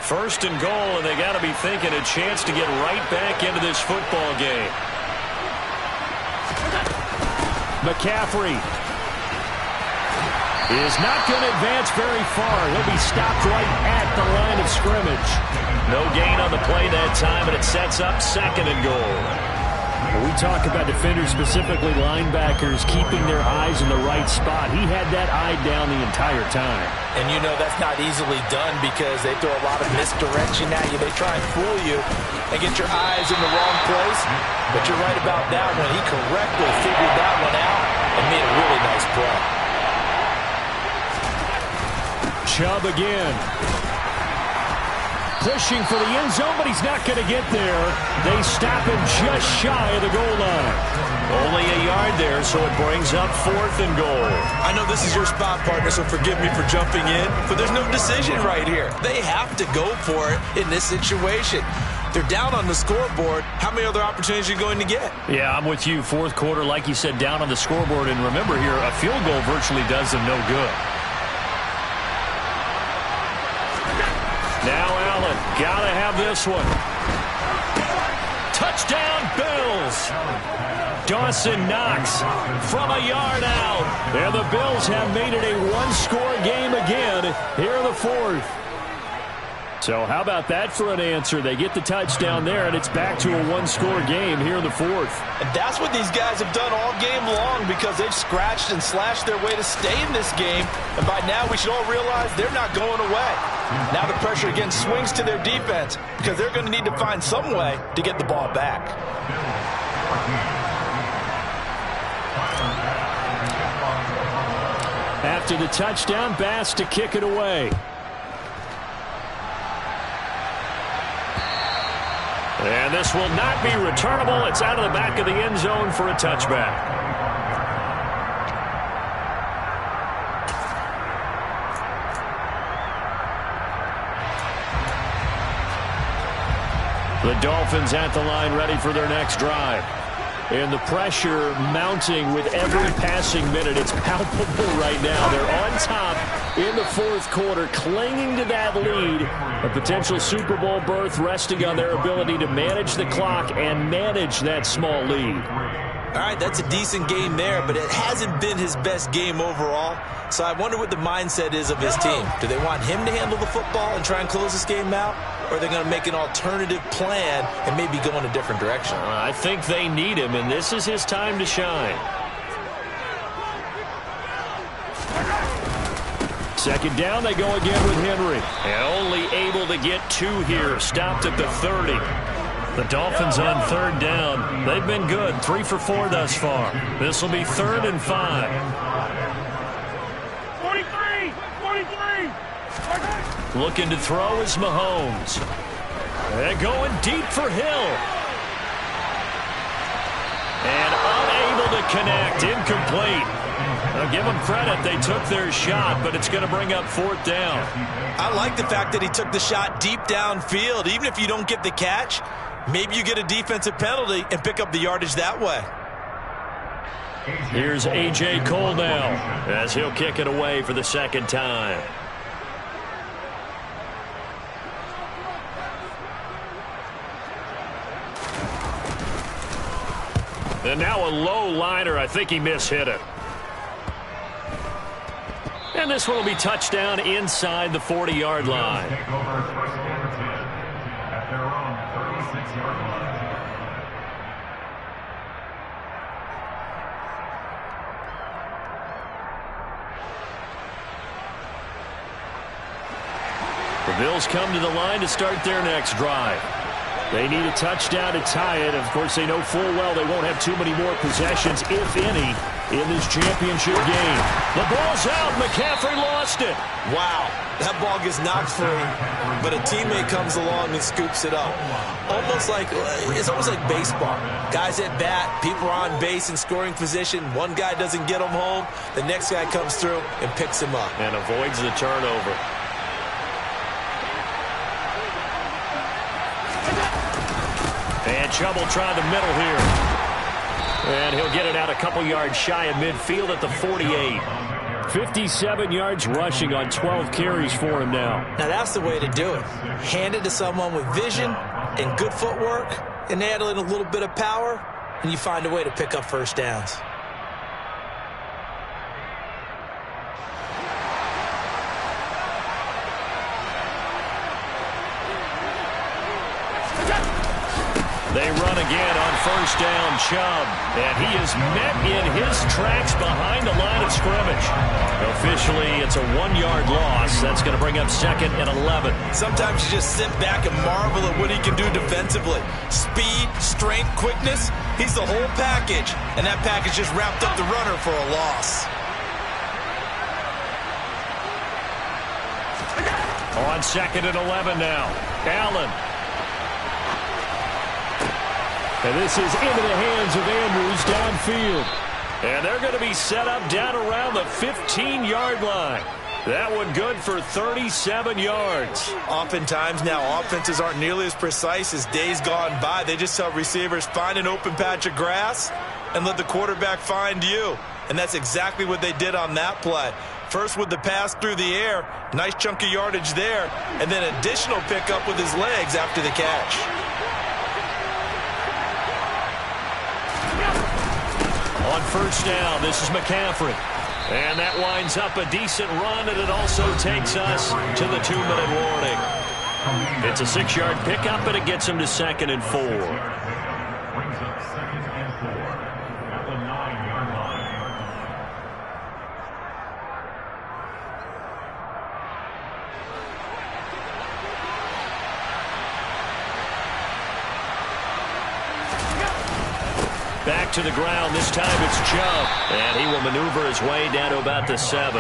First and goal, and they got to be thinking a chance to get right back into this football game. McCaffrey is not going to advance very far. He'll be stopped right at the line of scrimmage. No gain on the play that time, and it sets up 2nd and goal. When we talk about defenders, specifically linebackers, keeping their eyes in the right spot. He had that eye down the entire time. And you know that's not easily done because they throw a lot of misdirection at you. They try and fool you and get your eyes in the wrong place. But you're right about that one. He correctly figured that one out and made a really nice play. Chubb again. Pushing for the end zone, but he's not going to get there. They stop him just shy of the goal line. Only a yard there, so it brings up 4th and goal. I know this is your spot, partner, so forgive me for jumping in, but there's no decision right here. They have to go for it in this situation. They're down on the scoreboard. How many other opportunities are you going to get? Yeah, I'm with you. 4th quarter, like you said, down on the scoreboard. And remember here, a field goal virtually does them no good. Now Allen, gotta have this one. Touchdown, Bills. Dawson Knox from a yard out. And the Bills have made it a 1-score game again here in the 4th. So how about that for an answer? They get the touchdown there, and it's back to a 1-score game here in the 4th. And that's what these guys have done all game long because they've scratched and slashed their way to stay in this game. And by now, we should all realize they're not going away. Now the pressure again swings to their defense because they're going to need to find some way to get the ball back. After the touchdown, Bass to kick it away. And this will not be returnable. It's out of the back of the end zone for a touchback. The Dolphins at the line ready for their next drive. And the pressure mounting with every passing minute. It's palpable right now. They're on top in the 4th quarter, clinging to that lead. A potential Super Bowl berth resting on their ability to manage the clock and manage that small lead. All right, that's a decent game there, but it hasn't been his best game overall. So I wonder what the mindset is of his team. Do they want him to handle the football and try and close this game out? Or are they going to make an alternative plan and maybe go in a different direction? I think they need him, and this is his time to shine. 2nd down, they go again with Henry. And only able to get 2 here. Stopped at the 30. The Dolphins on 3rd down. They've been good. 3 for 4 thus far. This will be 3rd and 5. 43! Looking to throw is Mahomes. They're going deep for Hill. And unable to connect. Incomplete. I'll give them credit. They took their shot, but it's going to bring up 4th down. I like the fact that he took the shot deep downfield. Even if you don't get the catch, maybe you get a defensive penalty and pick up the yardage that way. Here's A.J. Cole now as he'll kick it away for the 2nd time. And now a low liner. I think he mishit it. And this one will be touchdown inside the 40-yard line. Take over 1st and 10 at their own 36-yard line. The Bills come to the line to start their next drive. They need a touchdown to tie it. Of course, they know full well they won't have too many more possessions, if any, in this championship game. The ball's out. McCaffrey lost it. Wow, that ball gets knocked free, but a teammate comes along and scoops it up. It's almost like baseball. Guys at bat, people are on base in scoring position. One guy doesn't get him home. The next guy comes through and picks him up. And avoids the turnover. And Chubb will try the middle here. And he'll get it out a couple yards shy of midfield at the 48. 57 yards rushing on 12 carries for him now. Now that's the way to do it. Hand it to someone with vision and good footwork and add in a little bit of power, and you find a way to pick up first downs. They run again on first down, Chubb. And he is met in his tracks behind the line of scrimmage. Officially, it's a 1-yard loss. That's going to bring up 2nd and 11. Sometimes you just sit back and marvel at what he can do defensively. Speed, strength, quickness. He's the whole package. And that package just wrapped up the runner for a loss. On 2nd and 11 now. Allen. And this is into the hands of Andrews downfield. And they're going to be set up down around the 15-yard line. That one good for 37 yards. Oftentimes now, offenses aren't nearly as precise as days gone by. They just tell receivers, find an open patch of grass and let the quarterback find you. And that's exactly what they did on that play. First with the pass through the air, nice chunk of yardage there, and then additional pickup with his legs after the catch. On first down, this is McCaffrey. And that winds up a decent run, and it also takes us to the 2-minute warning. It's a 6-yard pickup, and it gets him to 2nd and 4. Brings up 2nd and 4 at the 9-yard line. Back to the ground. This time it's Chubb. And he will maneuver his way down to about the 7.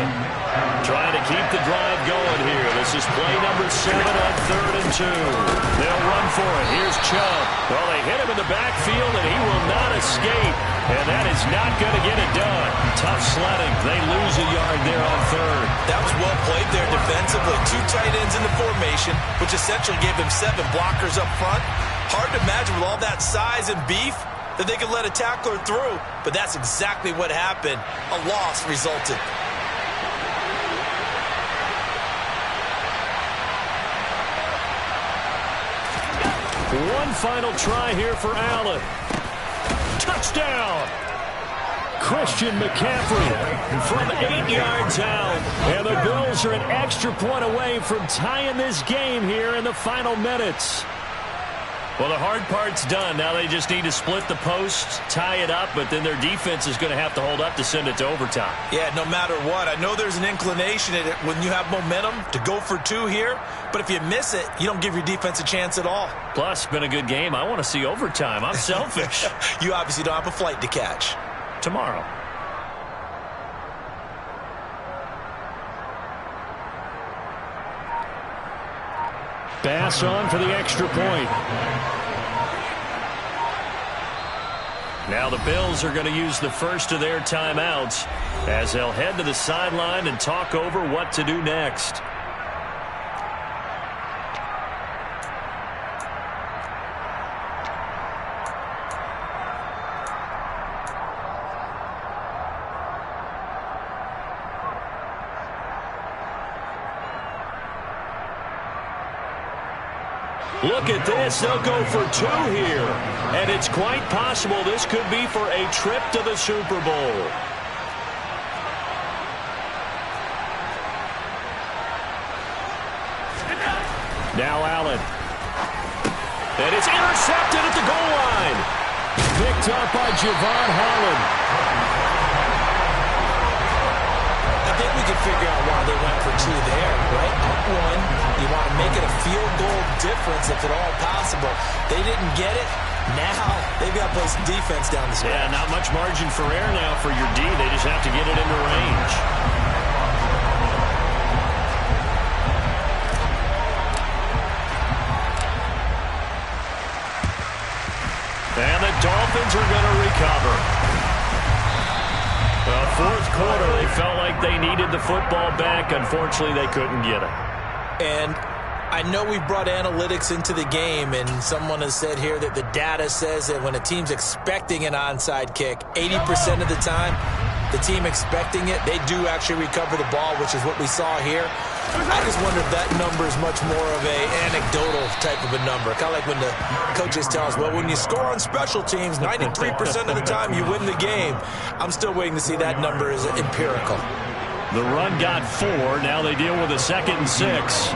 Trying to keep the drive going here. This is play number 7 on 3rd and 2. They'll run for it. Here's Chubb. Well, they hit him in the backfield, and he will not escape. And that is not going to get it done. Tough sledding. They lose a yard there on 3rd. That was well played there defensively. 2 tight ends in the formation, which essentially gave them 7 blockers up front. Hard to imagine with all that size and beef that they could let a tackler through, but that's exactly what happened. A loss resulted. One final try here for Allen. Touchdown! Christian McCaffrey from 8 yards out. And the Bills are an extra point away from tying this game here in the final minutes. Well, the hard part's done. Now they just need to split the posts, tie it up, but then their defense is going to have to hold up to send it to overtime. Yeah, no matter what. I know there's an inclination in it when you have momentum to go for 2 here, but if you miss it, you don't give your defense a chance at all. Plus, been a good game. I want to see overtime. I'm selfish. You obviously don't have a flight to catch. Tomorrow. Pass on for the extra point. Now the Bills are going to use the first of their timeouts as they'll head to the sideline and talk over what to do next. Look at this. They'll go for 2 here. And it's quite possible this could be for a trip to the Super Bowl. Now Allen. And it's intercepted at the goal line. Picked up by Javon Holland. I think we can figure out why they went for 2 there, right? Up 1, you want to make it a field goal difference if at all possible. They didn't get it. Now they've got to play some defense down the stretch. Yeah, not much margin for error now for your D. They just have to get it into range. And the Dolphins are going to recover. Well, fourth quarter, they felt like they needed the football back. Unfortunately, they couldn't get it. And I know we brought analytics into the game, and someone has said here that the data says that when a team's expecting an onside kick, 80% of the time, the team expecting it, they do actually recover the ball, which is what we saw here. I just wonder if that number is much more of a anecdotal type of a number. Kind of like when the coaches tell us, well, when you score on special teams, 93% of the time you win the game. I'm still waiting to see that number is empirical. The run got 4. Now they deal with a 2nd and 6.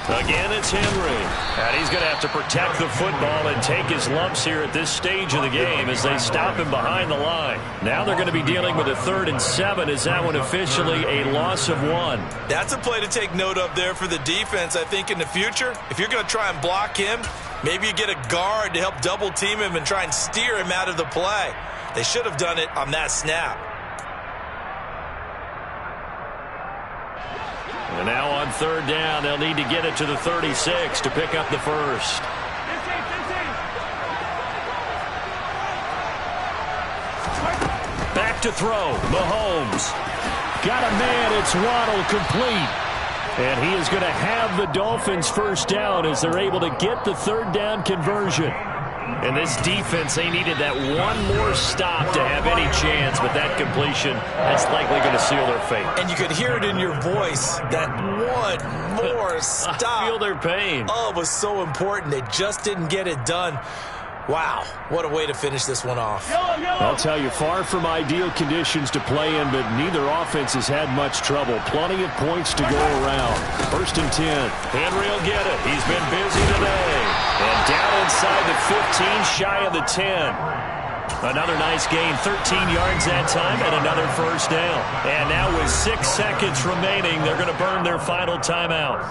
Again, it's Henry. And he's going to have to protect the football and take his lumps here at this stage of the game as they stop him behind the line. Now they're going to be dealing with a 3rd and 7. Is that one officially a loss of 1? That's a play to take note of there for the defense. I think in the future, if you're going to try and block him, maybe you get a guard to help double team him and try and steer him out of the play. They should have done it on that snap. And now on 3rd down, they'll need to get it to the 36 to pick up the first. Back to throw. Mahomes. Got a man. It's Waddle, complete. And he is going to have the Dolphins first down as they're able to get the 3rd down conversion. And this defense, they needed that one more stop to have any chance, but that completion, that's likely going to seal their fate. And you could hear it in your voice, that one more stop. I feel their pain. Oh, it was so important. They just didn't get it done. Wow, what a way to finish this one off. I'll tell you, far from ideal conditions to play in, but neither offense has had much trouble. Plenty of points to go around. 1st and 10. Henry will get it. He's been busy today. And down inside the 15, shy of the 10. Another nice gain, 13 yards that time, and another first down. And now with 6 seconds remaining, they're going to burn their final timeout.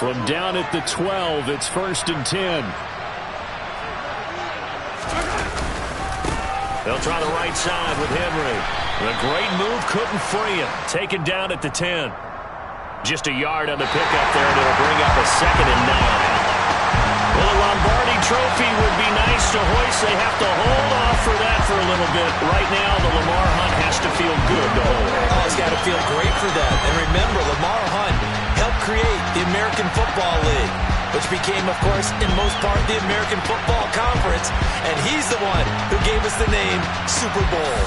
From down at the 12, it's 1st and 10. They'll try the right side with Henry. The great move couldn't free him. Taken down at the 10. Just a yard on the pickup there, and it'll bring up a 2nd and 9. Well, a Lombardi trophy would be nice to hoist. They have to hold off for that for a little bit. Right now, the Lamar Hunt has to feel good to hold. Oh, it's got to feel great for them. And remember, Lamar Hunt helped create the American Football League, which became, of course, in most part, the American Football Conference. And he's the one who gave us the name Super Bowl.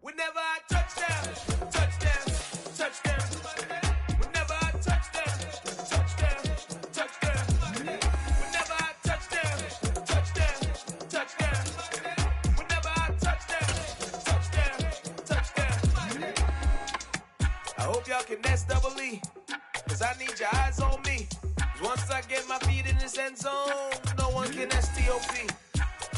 Whenever I touchdown, touchdown, touchdown. Whenever I touchdown, touchdown, touchdown. Whenever I touchdown, touchdown, touchdown. Whenever I touchdown, touchdown. I hope y'all can double E, cause I need your eyes on me. Once I get my feet in this end zone, no one can STOP.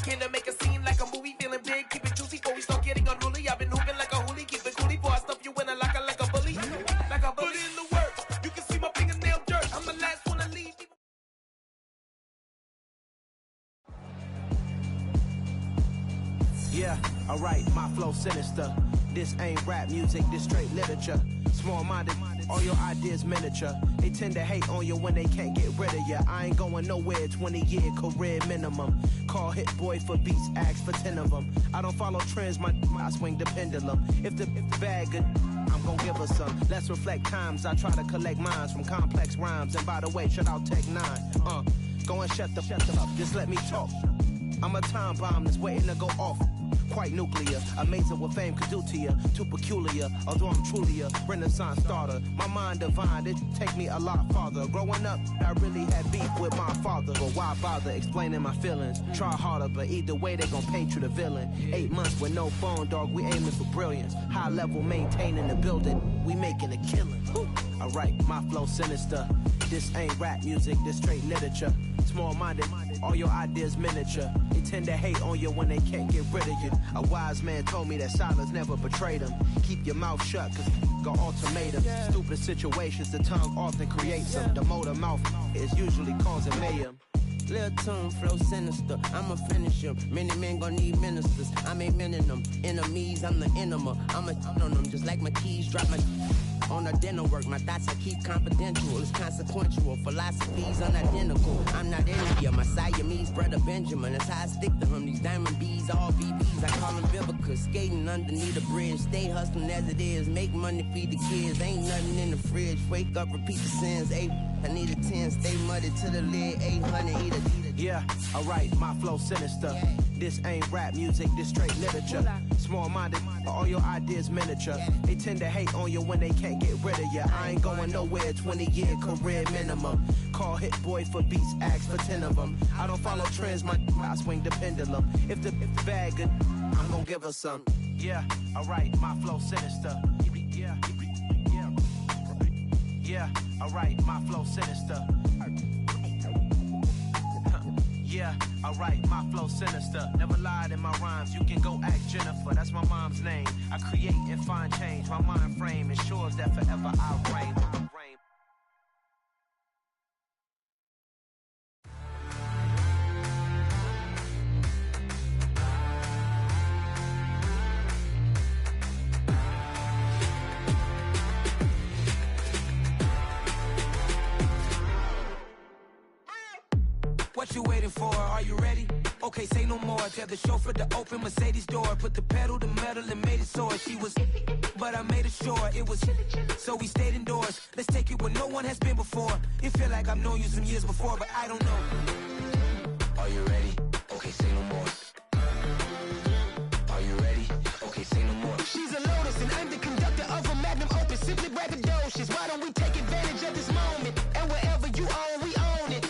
Can I make a scene like a movie, feeling big, keep it juicy before we start getting unruly. I've been hooping like a hoolie, keep it coolie before I stuff you in a locker like a bully. Like a bully. Put in the work, you can see my fingernail dirt. I'm the last one to leave. Yeah, alright, my flow sinister. This ain't rap music, this straight literature. Small-minded, all your ideas miniature. They tend to hate on you when they can't get rid of you. I ain't going nowhere, 20-year career minimum. Call Hit Boy for beats, ask for 10 of them. I don't follow trends, I swing the pendulum. If the bag good, I'm gon' give her some. Let's reflect times, I try to collect minds from complex rhymes. And by the way, shout out Tech 9. Go and shut the up, just let me talk. I'm a time bomb that's waiting to go off. Quite nuclear, amazing what fame could do to you. Too peculiar, although I'm truly a Renaissance starter. My mind divine, it take me a lot farther. Growing up, I really had beef with my father. But why bother explaining my feelings? Try harder, but either way they gon' paint you the villain. 8 months with no phone, dog, we aiming for brilliance. High level maintaining the building, we making a killing. Alright, my flow sinister. This ain't rap music, this straight literature. Small-minded, all your ideas miniature. They tend to hate on you when they can't get rid of you. A wise man told me that silence never betrayed him. Keep your mouth shut, cause got ultimatums. Stupid situations, the tongue often creates them. The motor mouth is usually causing mayhem. Lil' tune, flow sinister, I'ma finish him. Many men gon' need ministers, I'm aiming them. Enemies, I'm the enema, I'ma on them. Just like my keys, drop my on a dinner work. My thoughts I keep confidential, it's consequential. Philosophies unidentical, I'm not India. My Siamese brother Benjamin, that's how I stick to him. These diamond bees, all BBs, I call them Vivica. Skating underneath the bridge, stay hustling as it is. Make money, feed the kids, ain't nothing in the fridge. Wake up, repeat the sins, I need a 10, stay muddy to the lid, 800, eat a. Yeah, alright, my flow sinister. This ain't rap music, this straight literature. Small-minded, all your ideas miniature. They tend to hate on you when they can't get rid of you. I ain't going nowhere, 20-year career minimum. Call Hit Boy for beats, ask for 10 of them. I don't follow trends, I swing the pendulum. If the bag good, I'm gon' give her some. Yeah, alright, my flow sinister. Yeah, alright, my flow sinister. Yeah, alright, my flow sinister. Never lied in my rhymes, you can go ask Jennifer. That's my mom's name. I create and find change. My mind frame ensures that forever I'll reign. What you waiting for? Are you ready? Okay, say no more. Tell the chauffeur to open Mercedes door. Put the pedal to metal and made it soar. She was, but I made it sure it was. So we stayed indoors. Let's take it where no one has been before. It feel like I've known you some years before, but I don't know. Are you ready? Okay, say no more. Are you ready? Okay, say no more. She's a Lotus and I'm the conductor of a magnum opus. Simply braggadocious. Why don't we take advantage of this moment? And wherever you own, we own it.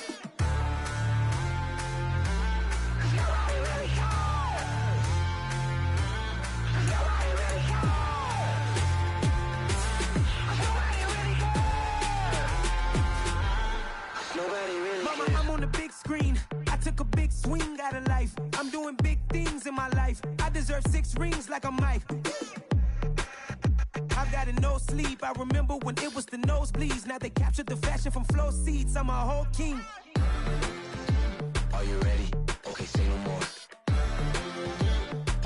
Screen. I took a big swing out of life. I'm doing big things in my life. I deserve 6 rings like a Mike. I've got no sleep. I remember when it was the nosebleeds. Now they captured the fashion from flow seats. I'm a whole king. Are you ready? Okay, say no more.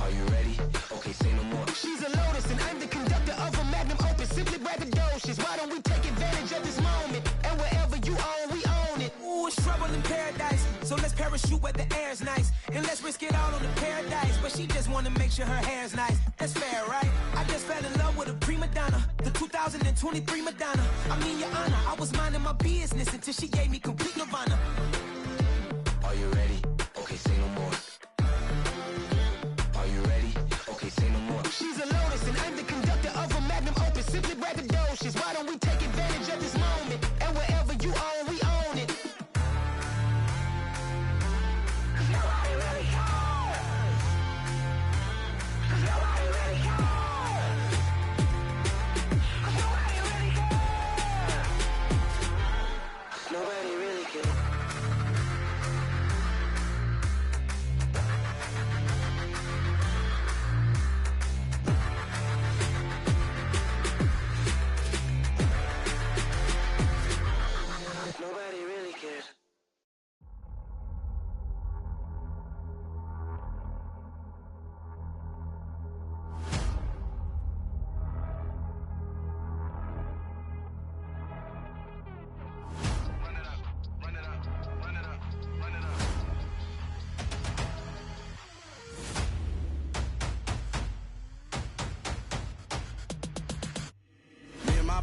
Are you ready? Okay, say no more. She's a Lotus and I'm the conductor of a magnum opus. Simply braggadocious. Why don't we take advantage of this moment? And wherever you own, we own it. Ooh, it's trouble in paradise. So let's parachute where the air's nice. And let's risk it all on the paradise. But she just wanna make sure her hair's nice. That's fair, right? I just fell in love with a prima donna. The 2023 Madonna. I mean, your honor, I was minding my business until she gave me complete nirvana. Are you ready? Okay, say no more. Are you ready? Okay, say no more. She's a Lotus and I'm the conductor of a magnum opus. Simply braggadocious. Why don't we take advantage of this moment? And wherever you own, we own it. Nobody really cares.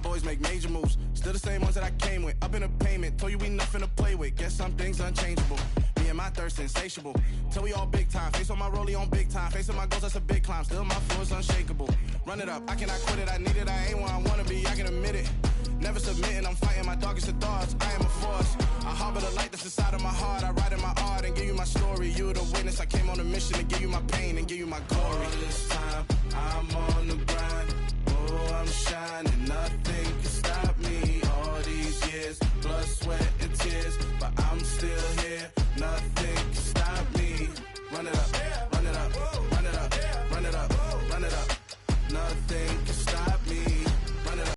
boys make major moves. Still the same ones that I came with. Up in a payment, told you we nothing to play with. Guess some things unchangeable. Me and my thirst insatiable. Till we all big time. Face on my rollie on big time. Face on my goals, that's a big climb. Still my flow is unshakable. Run it up, I cannot quit it. I need it, I ain't where I wanna be, I can admit it. Never submitting, I'm fighting my darkest of thoughts. I am a force. I harbor the light that's inside of my heart. I write in my art and give you my story. You the witness. I came on a mission to give you my pain and give you my glory.